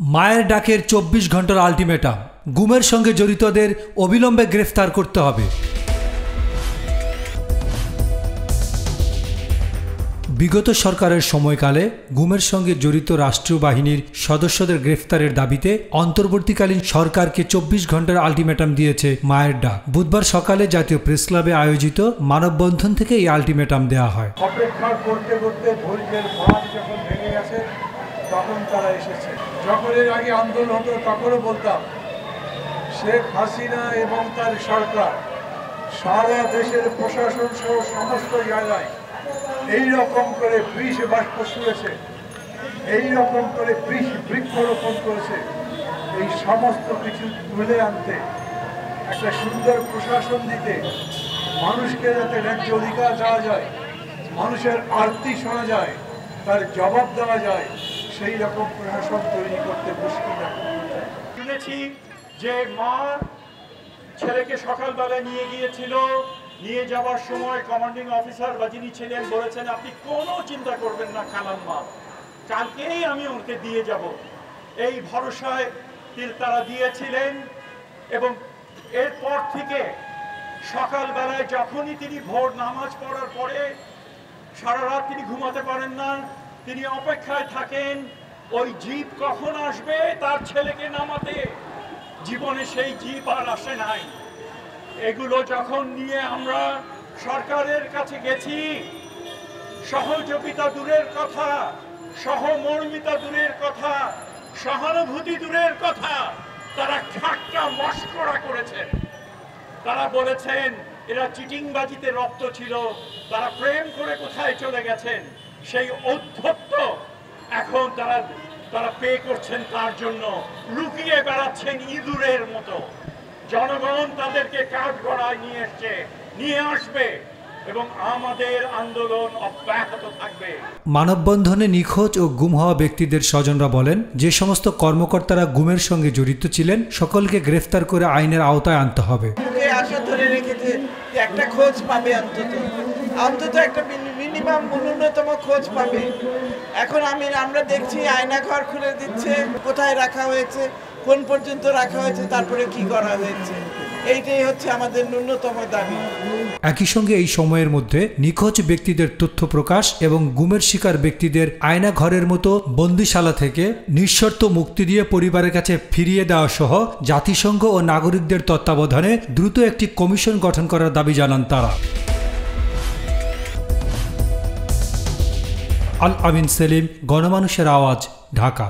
মায়ের ডাকের ২৪ ঘন্টার আলটিমেটাম, গুমের সঙ্গে জড়িতদের অবিলম্বে গ্রেফতার করতে হবে। বিগত সরকারের সময়কালে গুমের সঙ্গে জড়িত রাষ্ট্রীয় বাহিনীর সদস্যদের গ্রেফতারের দাবিতে অন্তর্বর্তীকালীন সরকারকে ২৪ ঘন্টার আলটিমেটাম দিয়েছে মায়ের ডাক। বুধবার সকালে জাতীয় প্রেস ক্লাবে আয়োজিত মানববন্ধন থেকে এই আলটিমেটাম দেওয়া হয়। অপেক্ষা করতে করতে ধৈর্যের বাঁধ যখন ভেঙে গেছে তখন তারা এসেছে। যখন এর আগে আন্দোলন হতো তখনও বলতাম শেখ হাসিনা এবং তার সরকার সারা দেশের প্রশাসন সহ সমস্ত জায়গায় এই রকম করে বৃষ বাষ্প ছুঁড়েছে, এই রকম করে বৃক্ষরোপণ করেছে। এই সমস্ত কিছু তুলে আনতে, একটা সুন্দর প্রশাসন দিতে, মানুষকে যাতে ন্যায্য অধিকার দেওয়া যায়, মানুষের আরতি শোনা যায়, তার জবাব দেওয়া যায়, সেই রকম প্রশাসন তৈরি করতে মুশকিল না। শুনেছি যে মা ছেলেকে সকালবেলায় নিয়ে গিয়েছিল, নিয়ে যাওয়ার সময় কমান্ডিং অফিসার বা যিনি ছিলেন বলেছেন আপনি কোনো চিন্তা করবেন না খালাম মা, কালকেই আমি ওকে দিয়ে যাব। এই ভরসায় তারা দিয়েছিলেন এবং এরপর থেকে সকালবেলায় যখনই তিনি ভোর নামাজ পড়ার পরে সারা রাত তিনি ঘুমাতে পারেন না, তিনি অপেক্ষায় থাকেন ওই জিপ কখন আসবে তার ছেলেকে নামাতে। জীবনে সেই জিপ আর আসে নাই। এগুলো যখন নিয়ে আমরা সরকারের কাছে গেছি, সহযোগিতা দূরের কথা, সহমর্মিতা দূরের কথা, সহানুভূতি দূরের কথা, তারা ঠাট্টা মশকরা করেছেন। তারা বলেছেন এরা চিটিংবাজিতে রপ্ত ছিল, তারা প্রেম করে কোথায় চলে গেছেন। সেই অধ্যত্ত এখন তারা পে করছেন, তার জন্য লুকিয়ে বেড়াচ্ছেন ইঁদুরের মতো। জনগণ তাদেরকে কাঠগড়ায় নিয়ে আসবে এবং আমাদের আন্দোলন অব্যাহত থাকবে। মানববন্ধনে নিখোঁজ ও গুম হওয়া ব্যক্তিদের স্বজনরা বলেন, যে সমস্ত কর্মকর্তারা গুমের সঙ্গে জড়িত ছিলেন সকলকে গ্রেফতার করে আইনের আওতায় আনতে হবে। আশা ধরে রেখেছে একটা খোঁজ পাবে, অন্তত একটা মিনিমাম ন্যূনতম খোঁজ পাবে। এখন আমরা দেখছি আয়না ঘর খুলে দিচ্ছে, কোথায় রাখা হয়েছে, কোন পর্যন্ত রাখা হয়েছে, তারপরে কি করা হয়েছে, এইটাই হচ্ছে আমাদের ন্যূনতম দাবি। একই সঙ্গে এই সময়ের মধ্যে নিখোঁজ ব্যক্তিদের তথ্য প্রকাশ এবং গুমের শিকার ব্যক্তিদের আয়না ঘরের মতো বন্দিশালা থেকে নিঃশর্ত মুক্তি দিয়ে পরিবারের কাছে ফিরিয়ে দেওয়া সহ জাতিসংঘ ও নাগরিকদের তত্ত্বাবধানে দ্রুত একটি কমিশন গঠন করার দাবি জানান তারা। আল আমিন সেলিম, গণমানুষের আওয়াজ, ঢাকা।